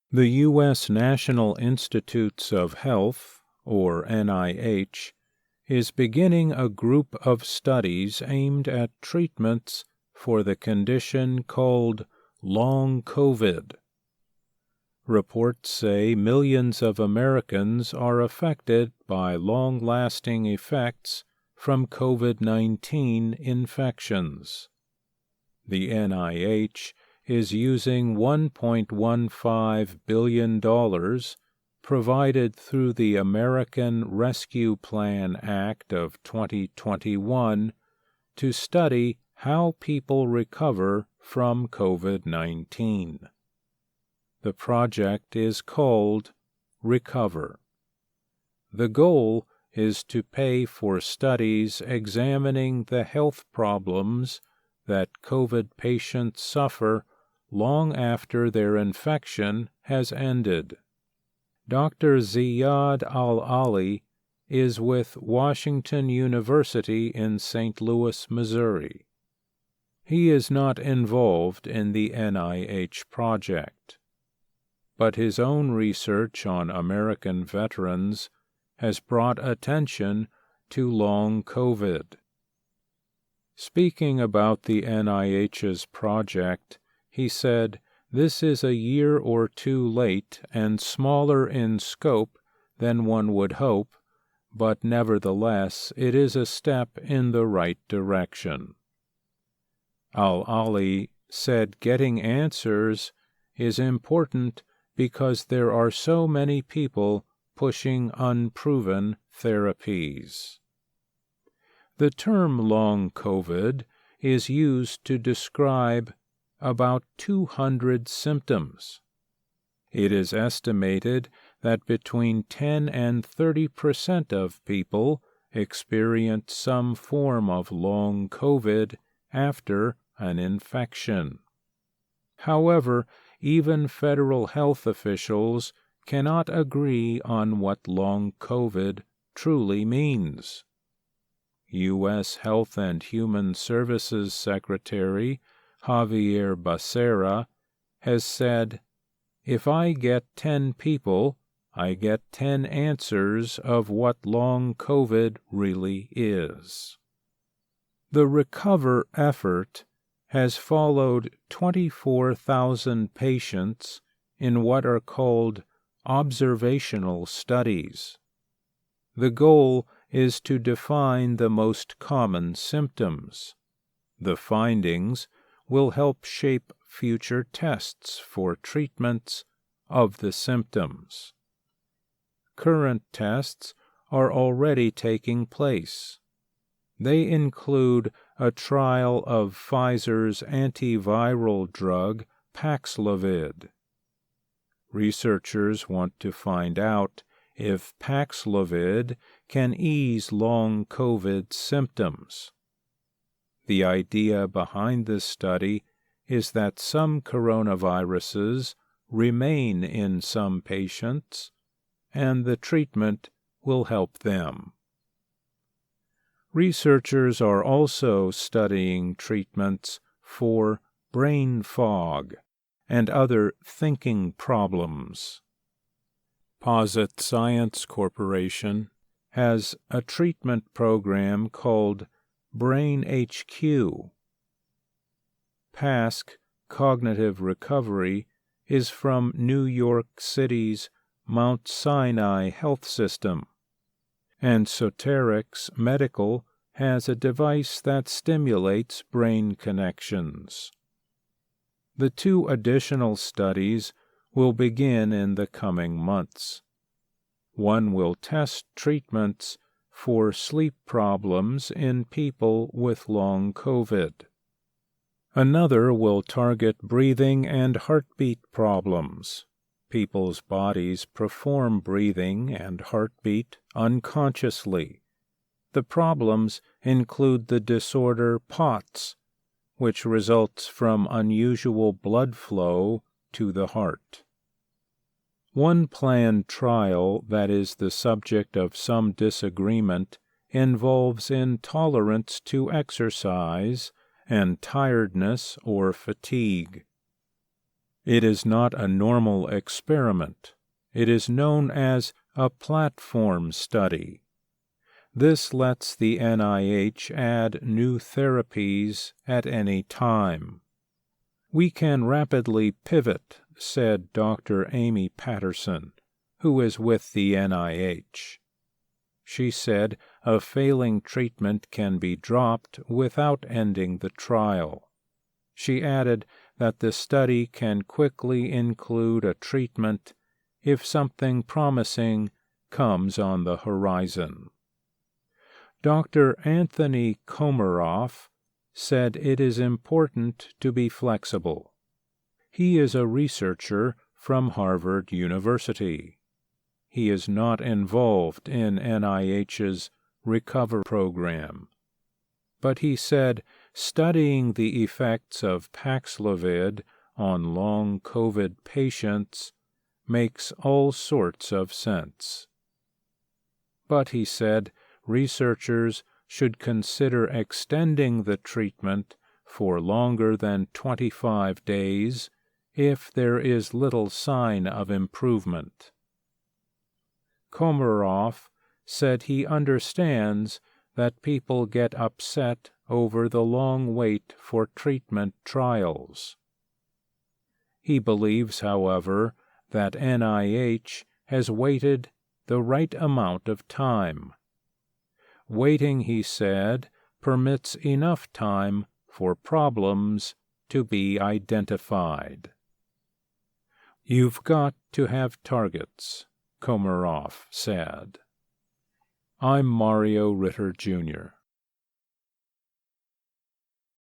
The U.S. National Institutes of Health, or NIH, is beginning a group of studies aimed at treatments for the condition called long COVID. Reports say millions of Americans are affected by long-lasting effects from COVID-19 infections. The NIH is using $1.15 billion provided through the American Rescue Plan Act of 2021 to study how people recover from COVID-19. The project is called Recover. The goal is to pay for studies examining the health problems that COVID patients suffer long after their infection has ended. Dr. Ziad Al-Ali is with Washington University in St. Louis, Missouri. He is not involved in the NIH project, but his own research on American veterans has brought attention to long COVID. Speaking about the NIH's project, he said, "This is a year or two late and smaller in scope than one would hope, but nevertheless it is a step in the right direction." Al-Ali said getting answers is important because there are so many people pushing unproven therapies. The term long COVID is used to describe about 200 symptoms. It is estimated that between 10 and 30% of people experience some form of long COVID after an infection. However, even federal health officials cannot agree on what long COVID truly means. U.S. Health and Human Services Secretary Javier Becerra has said, "If I get 10 people, I get 10 answers of what long COVID really is." The Recover effort has followed 24,000 patients in what are called observational studies. The goal is to define the most common symptoms, The findings will help shape future tests for treatments of the symptoms. Current tests are already taking place. They include a trial of Pfizer's antiviral drug Paxlovid. Researchers want to find out if Paxlovid can ease long COVID symptoms. The idea behind this study is that some coronaviruses remain in some patients, and the treatment will help them. Researchers are also studying treatments for brain fog and other thinking problems. Posit Science Corporation has a treatment program called Brain HQ. PASC Cognitive Recovery is from New York City's Mount Sinai Health System, and Soterix Medical has a device that stimulates brain connections. The 2 additional studies will begin in the coming months. One will test treatments for sleep problems in people with long COVID. Another will target breathing and heartbeat problems. People's bodies perform breathing and heartbeat unconsciously. The problems include the disorder POTS, which results from unusual blood flow to the heart. One planned trial that is the subject of some disagreement involves intolerance to exercise and tiredness or fatigue. It is not a normal experiment. It is known as a platform study. This lets the NIH add new therapies at any time. We can rapidly pivot, said Dr. Amy Patterson, who is with the NIH. She said a failing treatment can be dropped without ending the trial. She added that the study can quickly include a treatment if something promising comes on the horizon. Dr. Anthony Komaroff said it is important to be flexible. He is a researcher from Harvard University. He is not involved in NIH's Recover program. But he said studying the effects of Paxlovid on long COVID patients makes all sorts of sense. But he said researchers should consider extending the treatment for longer than 25 days if there is little sign of improvement. Komaroff said he understands that people get upset over the long wait for treatment trials. He believes, however, that NIH has waited the right amount of time. Waiting, he said, permits enough time for problems to be identified. You've got to have targets, Komaroff said. I'm Mario Ritter, Jr.